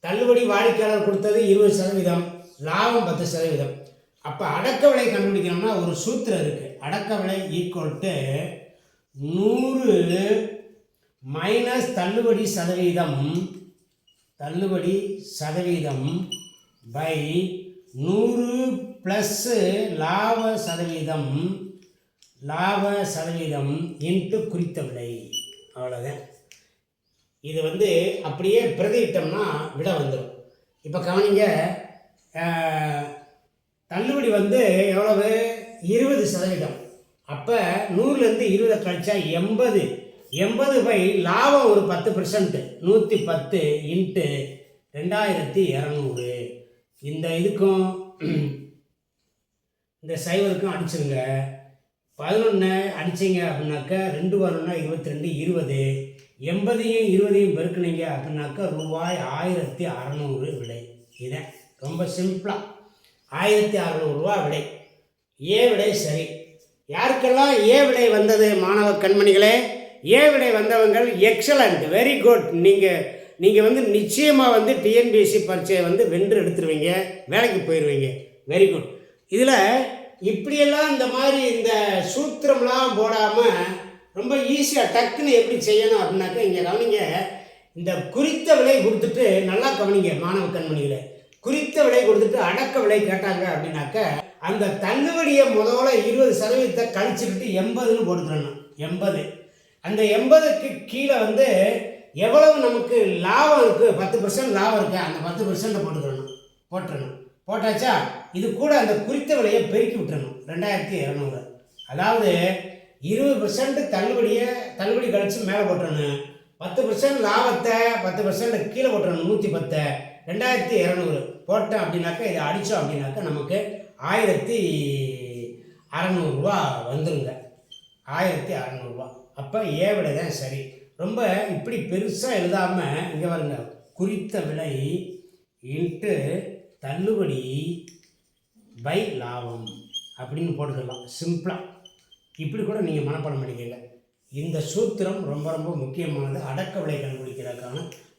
Speaker 1: தள்ளுபடி வாடிக்கையாளர் கொடுத்தது 20%, லாபம் 10%. அப்போ அடக்க விலை கண்டுபிடிக்கணும்னா ஒரு சூத்திரம் இருக்குது. அடக்க விலை ஈக்குவல் டு 100 மைனஸ் தள்ளுபடி சதவீதம் பை 100 ப்ளஸ் லாப சதவீதம் இன்ட்டு குறித்த விலை. அவ்வளோதான். இது வந்து அப்படியே பிரதியிட்டோம்னா விட வந்துடும். இப்போ கவனிங்க, தள்ளுபடி வந்து எவ்வளவு? 20%. அப்போ 100லேருந்து 20 கழிச்சா 80 பை லாபம் ஒரு 10%, 110 இன்ட்டு 2200. இந்த இதுக்கும் இந்த சைவருக்கும் அடிச்சுருங்க. 11 அடிச்சிங்க அப்படின்னாக்கா 2 வரணும்னா 22, 20. 80யும் 20யும் பெருக்குனீங்க அப்படின்னாக்கா ரூபாய் 1600 விலை. இதை ரொம்ப சிம்பிளாக 1600 ரூபா விலை. ஏ விலை சரி. யாருக்கெல்லாம் ஏ விலை வந்தது மாணவ கண்மணிகளே? ஏ விலை வந்தவங்கள் எக்ஸலண்ட், வெரி குட். நீங்கள் வந்து நிச்சயமாக வந்து டிஎன்பிஎஸ்சி பரீட்சையை வந்து வென்று எடுத்துருவீங்க, வேலைக்கு போயிடுவீங்க. Very good. இதில் இப்படியெல்லாம் இந்த மாதிரி இந்த சூத்திரம்லாம் போடாமல் ரொம்ப ஈஸியாக டக்குன்னு எப்படி செய்யணும் அப்படின்னாக்கா இங்கே கவனிங்க. இந்த குறித்த விலை கொடுத்துட்டு நல்லா கவனிங்க மாணவ கண்மணிகளை. குறித்த விலை கொடுத்துட்டு அடக்க விலை கேட்டாங்க அப்படின்னாக்க அந்த தள்ளுபடியை முதல்ல 20% கழிச்சுக்கிட்டு 80ன்னு போட்டுக்கிறணும். 80. அந்த 80க்கு கீழே வந்து எவ்வளவு நமக்கு லாபம் இருக்குது, 10% லாபம் இருக்குது, அந்த 10% போட்டுறணும். போட்டாச்சா? இது கூட அந்த குறித்த விலையை பெருக்கி விட்டுறணும் 2200. அதாவது 20% தள்ளுபடி கழிச்சு மேலே போட்டுறணும். 10% லாபத்தை 10% கீழே போட்டுறணும். 110 2200 போட்டோம் அப்படின்னாக்கா இதை அடித்தோம் அப்படின்னாக்கா நமக்கு 1600 ரூபா வந்துருங்க. 1600 ரூபா. அப்போ ஏ விலை தான் சரி. ரொம்ப இப்படி பெருசாக எழுதாமல் இங்கே வருங்க, குறித்த விலை இன்ட்டு தள்ளுபடி பை லாபம் அப்படின்னு போட்டுக்கலாம் சிம்பிளாக. இப்படி கூட நீங்கள் மனப்பாடம் பண்ணிக்கங்க. இந்த சூத்திரம் ரொம்ப ரொம்ப முக்கியமானது. அடக்க விலை கண்டுபிடிக்கிறதுக்கான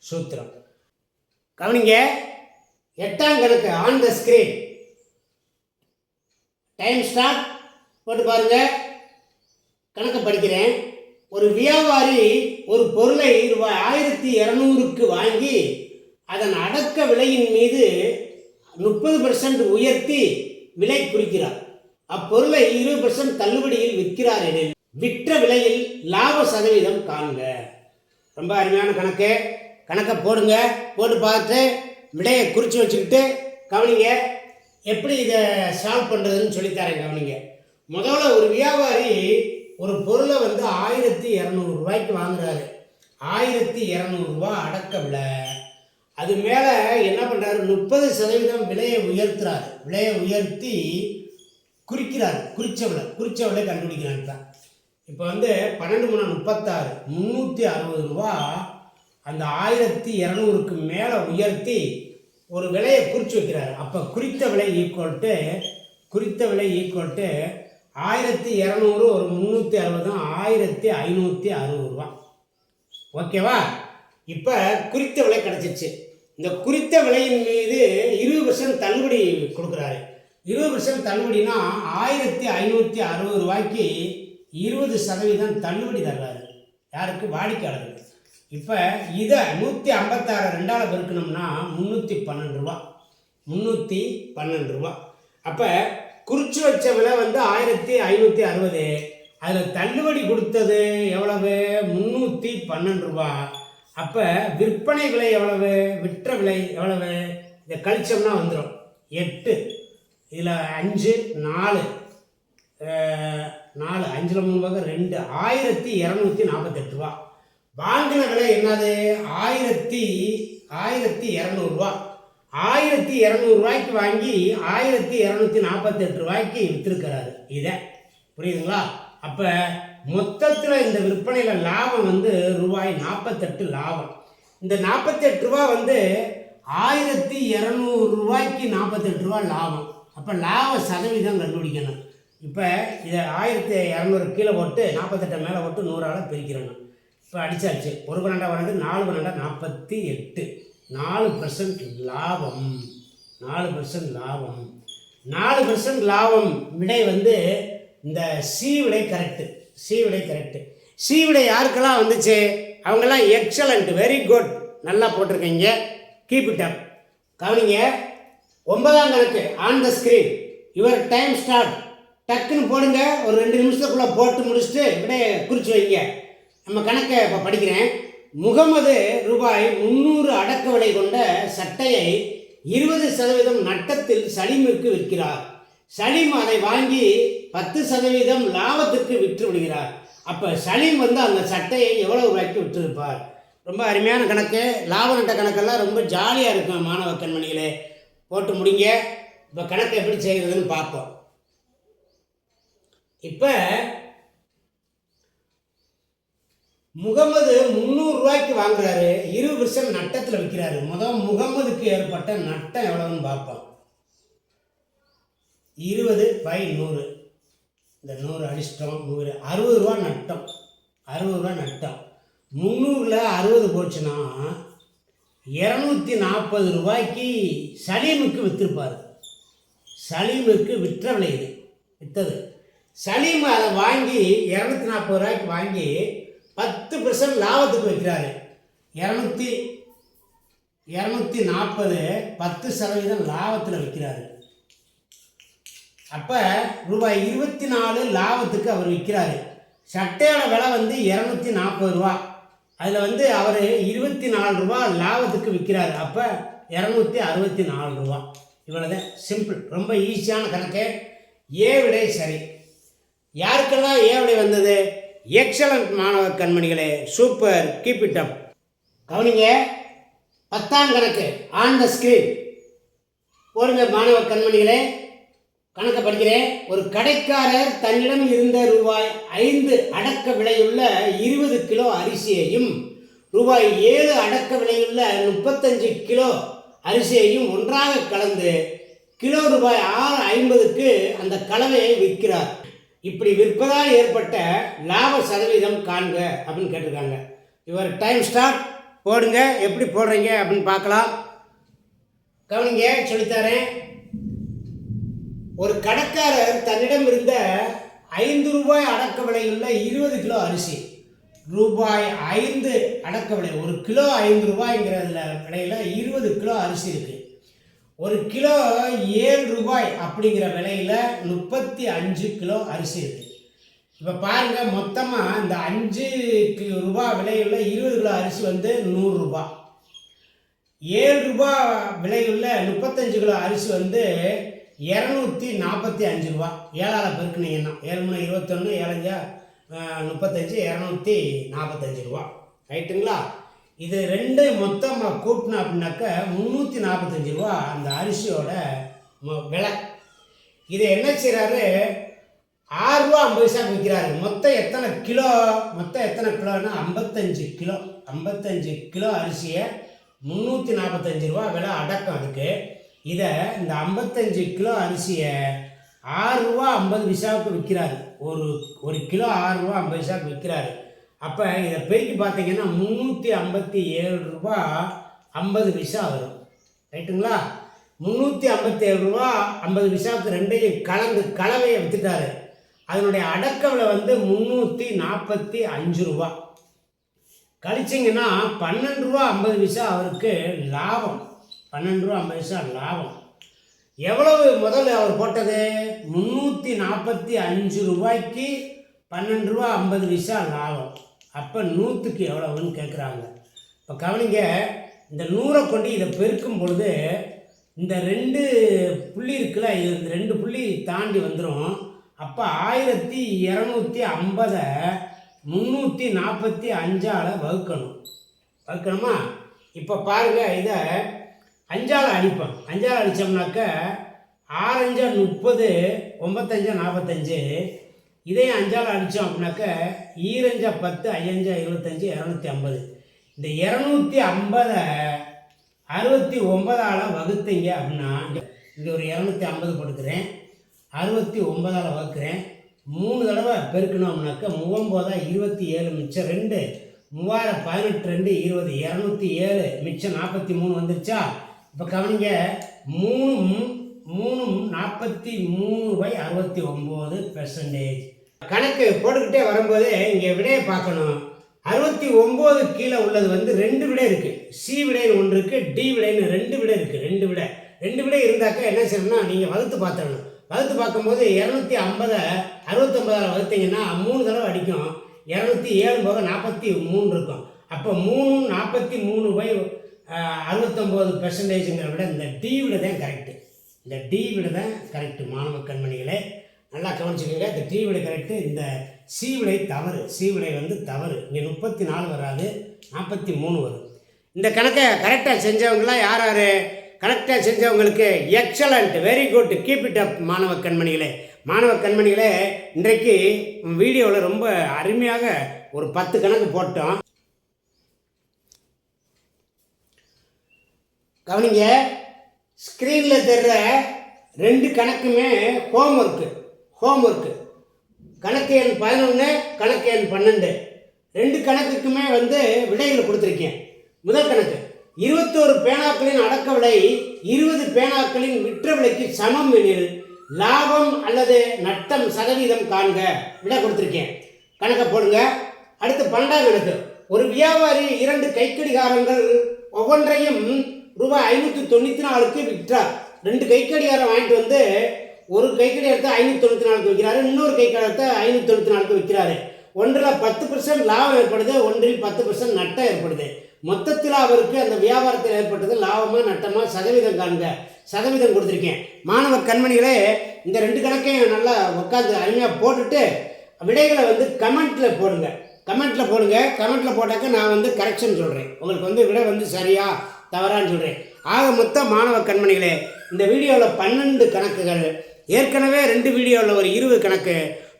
Speaker 1: சூத்திரம். கவனிங்க, 8ஆம் கணக்கு on the screen. Time start போட்டு பாருங்க. கணக்கை படிக்கிறேன். ஒரு வியாபாரி ஒரு பொருளை ரூபாய் 1200க்கு வாங்கி அதன் அடக்க விலையின் மீது 30% உயர்த்தி விலை குறிக்கிறார். அப்பொருளை 20% தள்ளுபடியில் விற்கிறார் எனில் விற்ற விலையில் லாப சதவீதம் காண்க. ரொம்ப அருமையான கணக்கை போடுங்க. போட்டு பார்த்து விடையை குறித்து வச்சுக்கிட்டு கவனிங்க எப்படி இதை சால்வ் பண்ணுறதுன்னு சொல்லித்தரேன். கவனிங்க. முதல்ல ஒரு வியாபாரி ஒரு பொருளை வந்து 1200 ரூபாய்க்கு வாங்குறாரு. 1200 ரூபா அடக்க விலை. அது மேலே என்ன பண்ணுறாரு? 30% விலையை உயர்த்துறாரு. விலையை உயர்த்தி குறிக்கிறார். குறிச்ச விலை கண்டுபிடிக்கிறாங்க தான். இப்போ வந்து 12 36 360 ரூபா அந்த 1200க்கு மேலே உயர்த்தி ஒரு விலையை குறித்து வைக்கிறார். அப்போ குறித்த விலை ஈக்குவல் டு 1200 ஒரு 360 1560 ரூபா. ஓகேவா? இப்போ குறித்த விலை கிடச்சிச்சு. இந்த குறித்த விலையின் மீது 20% தள்ளுபடி கொடுக்குறாரு. 20% தள்ளுபடினா 1560 ரூபாய்க்கு 20% தள்ளுபடி தர்றாரு. யாருக்கு? வாடிக்கையாளருக்கு. இப்போ இதை 156 2ஆல் பெருக்கணும்னா 312 ரூபா. 312 ரூபா. அப்போ குறிச்சு வச்ச விலை வந்து 1560. அதில் தள்ளுபடி கொடுத்தது எவ்வளவு? 312 ரூபா. அப்போ விற்பனை விலை எவ்வளவு? விற்ற விலை எவ்வளவு? இதை கழிச்சோம்னா வந்துடும் 8. இதில் 5 4 5ல் 3 வகை 2 1248 ரூபா. வாங்கின விலை என்னது? 1200 ரூபா. 1200 ரூபாய்க்கு வாங்கி 1248 ரூபாய்க்கு விற்றுருக்கிறாரு. இதை புரியுதுங்களா? அப்போ மொத்தத்தில் இந்த விற்பனையில் லாபம் வந்து ரூபாய் 48 லாபம். இந்த 48 ரூபா வந்து 1200 ரூபாய்க்கு 48 ரூபா லாபம். அப்போ லாப சதவீதம் கண்டுபிடிக்கணும். இப்போ இதை 1200 கீழே போட்டு 48 மேலே போட்டு 100ஆல் பிரிக்கிறணும். இப்போ அடித்தாச்சு. 1 12 வராது, 4 12 48. 4% லாபம். 4% லாபம். 4% லாபம் விடை வந்து இந்த சி விடை கரெக்டு. சி விடை கரெக்டு. சி விடை யாருக்கெல்லாம் வந்துச்சு? அவங்கெல்லாம் எக்ஸலண்ட், வெரி குட், நல்லா போட்டிருக்கீங்க. கீப் இட் அப். கவனிங்க. 9ஆம் கணக்கு on the screen. Your time start. டக்குன்னு போடுங்க. ஒரு 2 நிமிஷத்துக்குள்ளே போட்டு முடிச்சுட்டு விடைய குறித்து வைங்க. நம்ம கணக்கை இப்போ படிக்கிறேன். முகமது ரூபாய் 300 அடக்க விலை கொண்ட சட்டையை 20% நட்டத்தில் சலீமுக்கு விற்கிறார். சலீம் அதை வாங்கி 10% லாபத்துக்கு விற்று விடுகிறார். அப்போ சலீம் வந்து அந்த சட்டையை எவ்வளோ ரூபாய்க்கு விற்றுருப்பார்? ரொம்ப அருமையான கணக்கு. லாப நட்ட கணக்கெல்லாம் ரொம்ப ஜாலியாக இருக்கும் மாணவ கண்மணிகளே. போட்டு முடிங்க. இப்போ கணக்கு எப்படி செய்கிறதுன்னு பார்ப்போம். இப்போ முகமது 300 ரூபாய்க்கு வாங்குறாரு, 20% நட்டத்தில் விற்கிறாரு. முகமதுக்கு ஏற்பட்ட நட்டம் எவ்வளோன்னு பார்ப்போம். 20/100. இந்த 100 அடிச்சிட்டோம். 100 60 ரூபா நட்டம். 60 ரூபா நட்டம். 300ல் 60 போச்சுன்னா 240 ரூபாய்க்கு சலீமுக்கு விற்றுருப்பார். சலீமுக்கு விற்ற விலை இது விற்றது. சலீம் அதை வாங்கி 240 ரூபாய்க்கு வாங்கி 10% லாபத்துக்கு வைக்கிறாரு. 240 10% லாபத்தில் விற்கிறாரு. அப்போ ரூபாய் 24 லாபத்துக்கு அவர் விற்கிறாரு. சட்டையோட விலை வந்து 240 ரூபா. அதில் வந்து அவர் 24 ரூபா லாபத்துக்கு விற்கிறாரு. அப்போ 264 ரூபா. இவ்வளோதான். சிம்பிள், ரொம்ப ஈஸியான கணக்கு. ஏ விடை சரி. யாருக்கெல்லாம் ஏ விடை வந்தது? எக்ஸலண்ட் மாணவ கண்மணிகளே, சூப்பர், கீப் இட் அப். கவனிங்க. 10ஆம் கணக்கு ஆன் த ஸ்க்ரீன். போடுங்க மாணவ கண்மணிகளே. கணக்கை படிக்கிறேன். ஒரு கடைக்காரர் தன்னிடம் இருந்த ரூபாய் 5 அடக்க விலையுள்ள 20 கிலோ அரிசியையும் ரூபாய் 7 அடக்க விலையுள்ள 35 கிலோ அரிசியையும் ஒன்றாக கலந்து கிலோ ரூபாய் 6.50க்கு அந்த கலவையை விற்கிறார். இப்படி விற்பதால் ஏற்பட்ட லாப சதவீதம் காண்க அப்படின்னு கேட்டிருக்காங்க. Your time start. போடுங்க. எப்படி போடுறீங்க அப்படின்னு பார்க்கலாம். கவனிங்க, சொல்லித்தரேன். ஒரு கடைக்காரர் தன்னிடம் இருந்த 5 ரூபாய் அடக்க விலையுள்ள 20 கிலோ அரிசி, ரூபாய் 5 அடக்க விலை, ஒரு கிலோ 5 ரூபாய்ங்கிறதுல விலையில் 20 கிலோ அரிசி இருக்குது. ஒரு கிலோ 7 ரூபாய் அப்படிங்கிற விலையில் 35 கிலோ அரிசி இருக்குது. இப்போ பாருங்கள், மொத்தமாக இந்த 5 ரூபா விலையுள்ள 20 கிலோ அரிசி வந்து 100 ரூபா. 7 ரூபா விலையுள்ள 35 கிலோ அரிசி வந்து 245 ரூபா. 7ஆல் பெருக்குனீங்கன்னா 7 3 21, 7 5 35, 245 ரூபா. ரைட்டுங்களா? இது ரெண்டு மொத்தமாக கூட்டினா அப்படின்னாக்க 345 ரூபா அந்த அரிசியோட விலை. இதை என்ன செய்கிறாரு? 6 ரூபா 50 பைசாக்கு விற்கிறாரு. மொத்தம் எத்தனை கிலோன்னா 55 கிலோ. 55 கிலோ அரிசியை 345 ரூபா விலை அடக்கம் அதுக்கு. இதை இந்த 55 கிலோ அரிசியை 6 ரூபா 50 பைசாவுக்கு விற்கிறாரு. ஒரு கிலோ 6 ரூபா 50 பைசாவுக்கு விற்கிறாரு. அப்போ இதை பெருக்கி பார்த்தீங்கன்னா 357 ரூபா 50 பைசா வரும். ரைட்டுங்களா? 357 ரூபா 50 பைசாவுக்கு ரெண்டையும் கலந்து கலவையை விற்றுட்டாரு. அதனுடைய அடக்க விலை வந்து 345 ரூபா. கழிச்சிங்கன்னா 12 ரூபா 50 பைசா அவருக்கு லாபம். 12 ரூபா 50 பைசா லாபம். எவ்வளவு முதல்ல அவர் போட்டது? 345 ரூபாய்க்கு 12 ரூபா 50 பைசா லாபம். அப்போ 100க்கு எவ்வளவுன்னு கேட்குறாங்க. இப்போ கவனிங்க, இந்த 100 கொண்டு இதை பெருக்கும் பொழுது இந்த 2 புள்ளி இருக்குல்ல, இது இந்த 2 புள்ளி தாண்டி வந்துடும். அப்போ 1250 345ஆல் வகுக்கணுமா? இப்போ பாருங்கள், இதை 5ஆல் அடிப்போம். 5ஆல் அடித்தோம்னாக்க 6 5 30, 9 5 45. இதையும் 5ஆல் அடித்தோம் அப்படின்னாக்க 2 5 10, 5 25, 250. இந்த 250 69ஆல் வகுத்தீங்க அப்படின்னா இங்கே ஒரு 250 போட்டுக்கிறேன். 69ஆல் வகுக்கிறேன். 3 தடவை பெருக்கணும்னாக்கா 39 27 மிச்சம் 2 3018 2 20 207 மிச்சம் 43 வந்துருச்சா? இப்போ கவனிங்க, 3 43/69%. கணக்கு போட்டுக்கிட்டே வரும்போது இங்கே விடையை பார்க்கணும். 69 கீழே உள்ளது வந்து 2 விடை இருக்குது. சி விடைன்னு ஒன்று இருக்குது, டி விடைன்னு 2 விடை இருக்குது. 2 விடை இருந்தாக்கா என்ன செய்யணும்னா நீங்கள் வகுத்து பார்த்துடணும். வகுத்து பார்க்கும்போது 250 69ஆல் வகுத்தீங்கன்னா 3 தடவை அடிக்கும். 207 போக 43 இருக்கும். அப்போ 43/69%ங்கிற விட இந்த டி விட தான் கரெக்டு. இந்த டி விட தான் கரெக்டு. மாணவ கண்மணிகளே நல்லா கவனிச்சுக்கோங்க. இந்த டி விடை கரெக்டு, இந்த சி விடை தவறு. சி விடை வந்து தவறு. இங்கே 34 வராது, 43 வரும். இந்த கணக்கை கரெக்டாக செஞ்சவங்களாம் யார் யார்? கரெக்டாக செஞ்சவங்களுக்கு excellent, very good, keep it up. மாணவ கண்மணிகளே இன்றைக்கு வீடியோவில் ரொம்ப அருமையாக ஒரு 10 கணக்கு போட்டோம். கவனிங்க, ஸ்க்ரீனில் தெரிகிற 2 கணக்குமே ஹோம்ஒர்க்கு. கணக்கு எண் 11, கணக்கு எண் 12, 2 கணக்குக்குமே வந்து விடைகள் கொடுத்துருக்கேன். முதல் கணக்கு, 21 பேனாக்களின் அடக்க விலை 20 பேனாக்களின் விற்ற விலைக்கு சமம் எனில் லாபம் அல்லது நட்டம் சதவீதம் காண்க. விடை கொடுத்துருக்கேன். கணக்கை போடுங்க. அடுத்து 12ஆம் கணக்கு, ஒரு வியாபாரி 2 கைக்கடிகாரங்கள் ஒவ்வொன்றையும் ரூபாய் 594க்கு விற்றார். 2 கைக்கடிகாரம் வாங்கிட்டு வந்து ஒரு கைக்கடிகாரத்தை 594க்கு விற்கிறாரு, இன்னொரு கைக்கடிகாரத்தை 594க்கு விற்கிறாரு. ஒன்றில் 10% லாபம் ஏற்படுது, ஒன்றில் 10% நட்டம் ஏற்படுது. மொத்தத்தில் அவருக்கு அந்த வியாபாரத்தில் ஏற்பட்டது லாபமாக நட்டமாக சதவீதம் காண்க. சதவீதம் கொடுத்துருக்கேன். மாணவ கண்மணிகளே இந்த 2 கணக்கையும் நல்லா உட்காந்து அருமையாக போட்டுட்டு விடைகளை வந்து கமெண்ட்டில் போடுங்க. கமெண்ட்டில் போட்டாக்க நான் வந்து கரெக்ஷன் சொல்கிறேன். உங்களுக்கு வந்து விடை வந்து சரியா தவறான்னு சொல்கிறேன். ஆக மொத்தம் மாணவ கண்மணிகளே இந்த வீடியோவில் 12 கணக்குகள், ஏற்கனவே 2 வீடியோவில் ஒரு 20 கணக்கு,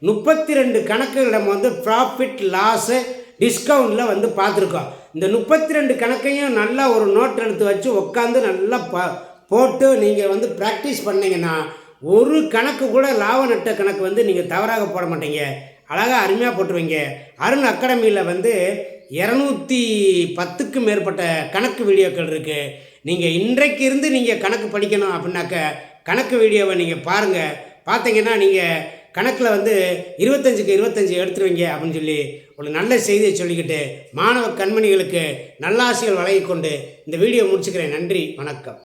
Speaker 1: 32 கணக்குகள் நம்ம வந்து ப்ராஃபிட் லாஸு டிஸ்கவுண்டில் வந்து பார்த்துருக்கோம். இந்த 32 கணக்கையும் நல்லா ஒரு நோட் எடுத்து வச்சு உட்காந்து நல்லா போட்டு நீங்கள் வந்து ப்ராக்டிஸ் பண்ணிங்கன்னா ஒரு கணக்கு கூட லாப நட்ட கணக்கு வந்து நீங்கள் தவறாக போட மாட்டீங்க. அழகாக அருமையாக போட்டுருவீங்க. அருண் அகாடமியில் வந்து 210க்கும் மேற்பட்ட கணக்கு வீடியோக்கள் இருக்குது. நீங்கள் இன்றைக்கு இருந்து நீங்கள் கணக்கு படிக்கணும் அப்படின்னாக்க கணக்கு வீடியோவை நீங்கள் பாருங்கள். பார்த்தீங்கன்னா நீங்கள் கணக்கில் வந்து 25க்கு 25 எடுத்துருவீங்க அப்படின்னு சொல்லி ஒரு நல்ல செய்தியை சொல்லிக்கிட்டு மாணவ கண்மணிகளுக்கு நல்லாசிகள் வழங்கிக்கொண்டு இந்த வீடியோ முடிச்சுக்கிறேன். நன்றி, வணக்கம்.